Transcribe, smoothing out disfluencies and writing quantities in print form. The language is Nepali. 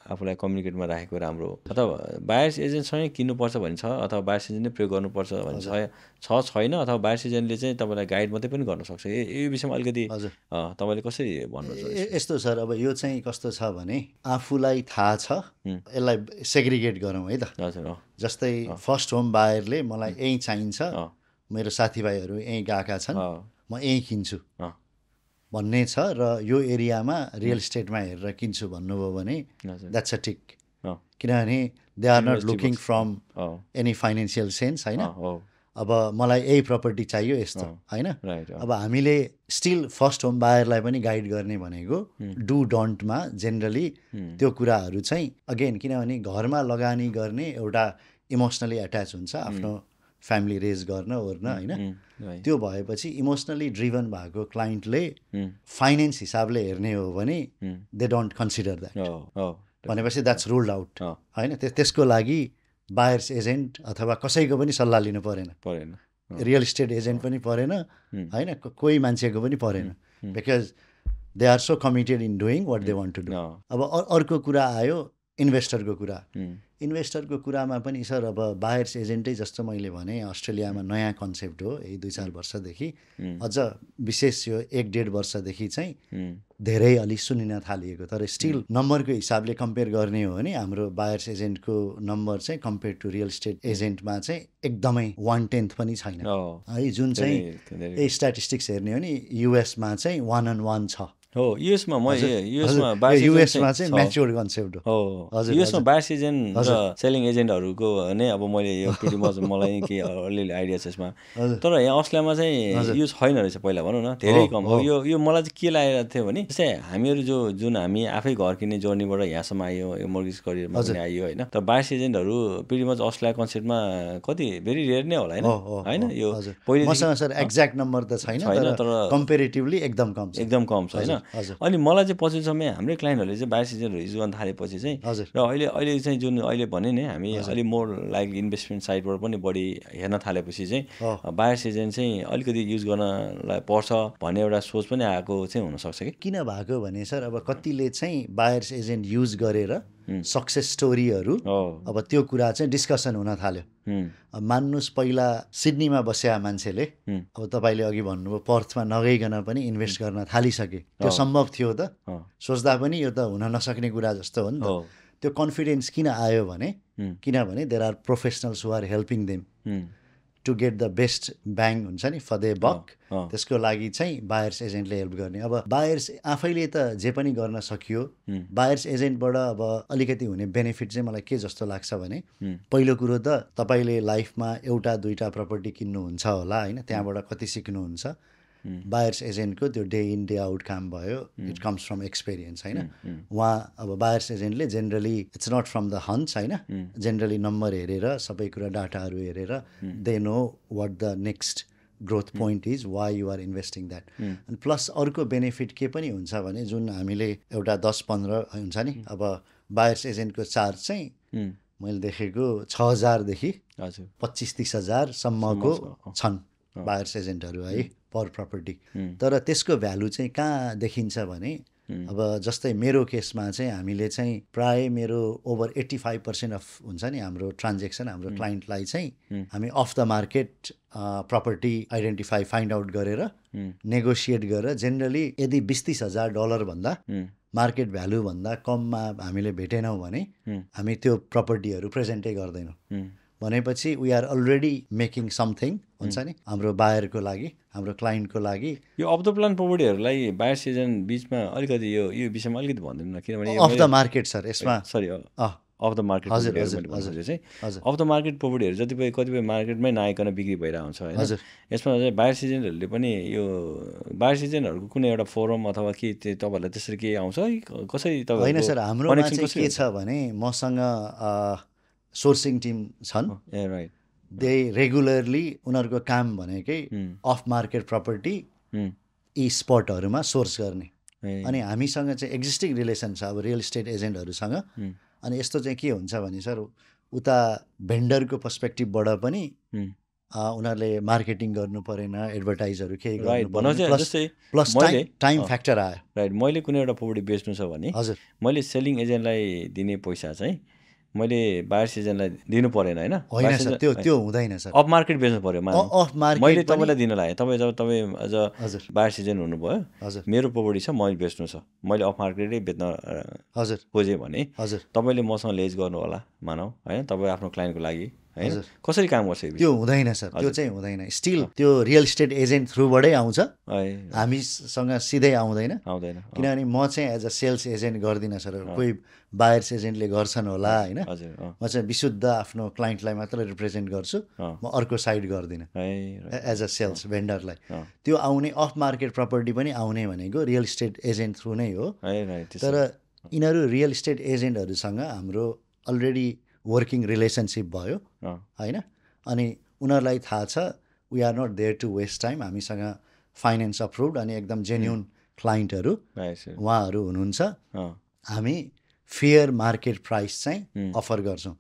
आफूलाई कम्युनिकेटमा राखेको राम्रो अथवा बायर्स एजेन्टसँगै किन्नुपर्छ भन्ने छ अथवा बायर्स एजेन्ट नै प्रयोग गर्नुपर्छ भन्ने छैन अथवा बायर्स एजेन्टले चाहिँ तपाईँलाई गाइड मात्रै पनि गर्न सक्छ यो विषयमा अलिकति तपाईँले कसरी भन्नुहुन्छ? यस्तो सर, अब यो चाहिँ कस्तो छ भने आफूलाई थाहा छ, यसलाई सेग्रिगेट गरौँ है त। जस्तै फर्स्ट होम बायरले मलाई यहीँ चाहिन्छ, मेरो साथीभाइहरू यहीँ गएका छन्, म यहीँ किन्छु भन्ने छ र यो एरियामा रियल इस्टेटमा हेरेर किन्छु भन्नुभयो भने द्याट्स अ टिक, किनभने they are not looking from any financial sense होइन। अब मलाई यही प्रपर्टी चाहियो यस्तो होइन। अब हामीले स्टिल फर्स्ट होम बायरलाई पनि गाइड गर्ने भनेको डु डोन्टमा जेनरली त्यो कुराहरू चाहिँ अगेन, किनभने घरमा लगानी गर्ने एउटा इमोसनली एट्याच हुन्छ आफ्नो फ्यामिली रेज गर्न ओर्न होइन। त्यो भएपछि इमोसनली ड्रिभन भएको क्लाइन्टले फाइनेन्स हिसाबले हेर्ने हो भने दे डोन्ट कन्सिडर द्याट, भनेपछि द्याट्स रुल्ड आउट होइन। त्यसको लागि बायर्स एजेन्ट अथवा कसैको पनि सल्लाह लिनु परेन, रियल इस्टेट एजेन्ट पनि परेन होइन, कोही मान्छेको पनि परेन, because they are so committed in doing what they want to do. अब अर्को कुरा आयो इन्भेस्टरको कुरा। इन्भेस्टरको कुरामा पनि सर अब बायर्स एजेन्टै जस्तो मैले भने अस्ट्रेलियामा नयाँ कन्सेप्ट हो, यही 2-4 वर्षदेखि, अझ विशेष यो 1-1.5 वर्षदेखि चाहिँ धेरै अलि सुनिन थालिएको। तर स्टिल नम्बरको हिसाबले कम्पेयर गर्ने हो भने हाम्रो बायर्स एजेन्टको नम्बर चाहिँ कम्पेयर टु रियल इस्टेट एजेन्टमा चाहिँ एकदमै 1/10 पनि छैन है। जुन चाहिँ यही स्ट्याटिस्टिक्स हेर्ने हो नि युएसमा चाहिँ 1-on-1 छ हो। युएसमा युएसमा चाहिँ म्याच्योर कन्सेप्ट हो। युएसमा बायर्स एजेन्ट र सेलिङ एजेन्टहरूको नै अब मैले यो प्रिटी मच मलाई के अलिअलि आइडिया छ यसमा। तर यहाँ अस्ट्रेलियामा चाहिँ युज छैन रहेछ पहिला भनौँ न, धेरै कम हो। यो मलाई चाहिँ के लागेको थियो भने जस्तै हामीहरू जुन हामी आफै घर किन्ने जर्नीबाट यहाँसम्म आयो, यो मोर्गेज करियरमा पनि आयो होइन। तर बायर्स एजेन्टहरू प्रिटी मच अस्ट्रेलिया कन्सेप्टमा कति भेरी रेयर नै होला होइन। यो पहिले मसँग सर एक्ज्याक्ट नम्बर त छैन तर कम्पेरेटिभली एकदम कम छ होइन। अनि मलाई चाहिँ पछि समय हाम्रै क्लाइन्टहरूले चाहिँ बायर्स एजेन्टहरू युज गर्न थालेपछि चाहिँ र अहिले चाहिँ जुन अहिले भने नि हामी अलिक मोर लाइक इन्भेस्टमेन्ट साइडबाट पनि बढी हेर्न थालेपछि चाहिँ बायर्स एजेन्ट चाहिँ अलिकति युज गर्नलाई पर्छ भन्ने एउटा सोच पनि आएको चाहिँ हुनसक्छ कि। किन भएको भने सर अब कतिले चाहिँ बायर्स एजेन्ट युज गरेर सक्सेस स्टोरीहरू अब त्यो कुरा चाहिँ डिस्कसन हुन थाल्यो। मान्नुहोस् पहिला सिडनीमा बसेका मान्छेले अब तपाईँले अघि भन्नुभयो पर्थमा नगइकन पनि इन्भेस्ट गर्न थालिसके, त्यो सम्भव थियो त? सोच्दा पनि यो त हुन नसक्ने कुरा जस्तो हो नि त। त्यो कन्फिडेन्स किन आयो भने किनभने there are professionals who are helping them to get the best bang हुन्छ नि फर दे बक। त्यसको लागि चाहिँ बायर्स एजेन्टले हेल्प गर्ने। अब बायर्स आफैले त जे पनि गर्न सकियो, बायर्स एजेन्टबाट अब अलिकति हुने बेनिफिट चाहिँ मलाई के जस्तो लाग्छ भने पहिलो कुरो त तपाईँले लाइफमा 1-2 प्रपर्टी किन्नुहुन्छ होला होइन, त्यहाँबाट कति सिक्नुहुन्छ। बायर्स एजेन्टको त्यो डे इन डे आउट काम भयो, इट कम्स फ्रम एक्सपिरियन्स होइन। उहाँ अब बायर्स एजेन्टले generally it's not from the hunts होइन, जेनरली नम्बर हेरेर सबै कुरा डाटाहरू हेरेर they know what the next growth point is, why you are investing that. अनि प्लस अर्को बेनिफिट के पनि हुन्छ भने जुन हामीले एउटा 10-15 हुन्छ नि, अब बायर्स एजेन्टको चार्ज चाहिँ मैले देखेको 6,000 देखि 25-30 हजारसम्मको छन् बायर्स एजेन्टहरू है पर प्रपर्टी। तर त्यसको भ्यालु चाहिँ कहाँ देखिन्छ भने अब जस्तै मेरो केसमा चाहिँ हामीले चाहिँ प्राय मेरो ओभर 85% अफ हुन्छ नि हाम्रो ट्रान्जेक्सन हाम्रो क्लाइन्टलाई चाहिँ हामी of the market property identify find out गरेर नेगोसिएट गरेर जेनरली यदि 20-30 हजार डलर भन्दा मार्केट भ्यालु भन्दा कममा हामीले भेटेनौँ भने हामी त्यो प्रपर्टीहरू प्रेजेन्टै गर्दैनौँ। भनेपछि we are already making something हुन्छ नि हाम्रो बायरको लागि, हाम्रो क्लाइन्टको लागि। यो अफ द प्लान प्रपर्टीहरूलाई बायर्स एजेन्ट बिचमा अलिकति यो विषयमा अलिकति भनिदिनु न, किनभने अफ द मार्केट सर यसमा सरी अफ द मार्केट चाहिँ अफ द मार्केट प्रपर्टीहरू कतिपय मार्केटमै नआइकन बिक्री भइरहेको हुन्छ होइन। यसमा चाहिँ बायर्स एजेन्टहरूले पनि यो बायर्स एजेन्टहरूको कुनै एउटा फोरम अथवा के तपाईँहरूलाई त्यसरी केही आउँछ कसरी? होइन सर, हाम्रोमा चाहिँ के छ भने मसँग सोर्सिङ टिम छन्, दे रेगुलरली उनीहरूको काम भनेकै अफ मार्केट प्रपर्टी यी स्पटहरूमा सोर्स गर्ने। अनि हामीसँग चाहिँ एक्जिस्टिङ रिलेसन छ अब रियल इस्टेट एजेन्टहरूसँग। अनि यस्तो चाहिँ के हुन्छ भने सर उता भेन्डरको पर्सपेक्टिभबाट पनि उनीहरूले मार्केटिङ गर्नु परेन, एडभर्टाइजहरू केही राइट गर्नु भनौँ परेन, चाहिँ जस्तै प्लस मैले टाइम फ्याक्टर आयो। राइट मैले कुनै एउटा प्रपर्टी बेच्नु छ भने हजुर मैले सेलिङ एजेन्टलाई दिने पैसा चाहिँ मैले बायर्स एजेन्टलाई दिनु परेन होइन होइन सर, त्यो हुँदैन सर। अफ मार्केट बेच्नु पऱ्यो अफ मार्केट मैले तपाईँलाई दिन लाग्यो, तपाईँ जब तपाईँ एज अ हजुर बायर्स एजेन्ट हुनुभयो, हजुर मेरो प्रपर्टी छ मैले बेच्नु छ, मैले अफ मार्केटै बेच्न हजुर खोजेँ भने हजुर तपाईँले मसँग लेज गर्नु होला मानौ होइन, तपाईँ आफ्नो क्लाइन्टको लागि होइन, हजुर। कसरी काम गर्छ यो त्यो हुँदैन सर, त्यो चाहिँ हुँदैन। स्टिल त्यो रियल इस्टेट एजेन्ट थ्रुबाटै आउँछ, हामीसँग सिधै आउँदैन। किनभने म चाहिँ एज अ सेल्स एजेन्ट गर्दिनँ सर, कोही बायर्स एजेन्टले गर्छन् होला होइन, म चाहिँ विशुद्ध आफ्नो क्लाइन्टलाई मात्र रिप्रेजेन्ट गर्छु, म अर्को साइड गर्दिनँ एज अ सेल्स भेन्डरलाई। त्यो आउने अफ मार्केट प्रपर्टी पनि आउने भनेको रियल इस्टेट एजेन्ट थ्रु नै हो। तर यिनीहरू रियल इस्टेट एजेन्टहरूसँग हाम्रो अलरेडी वर्किङ रिलेसनसिप भयो होइन, अनि उनीहरूलाई थाहा छ we are not there to waste time, हामीसँग फाइनेन्स अप्रुभड अनि एकदम जेन्युन क्लाइन्टहरू उहाँहरू हुनुहुन्छ। हामी फेयर मार्केट प्राइस चाहिँ अफर गर्छौँ।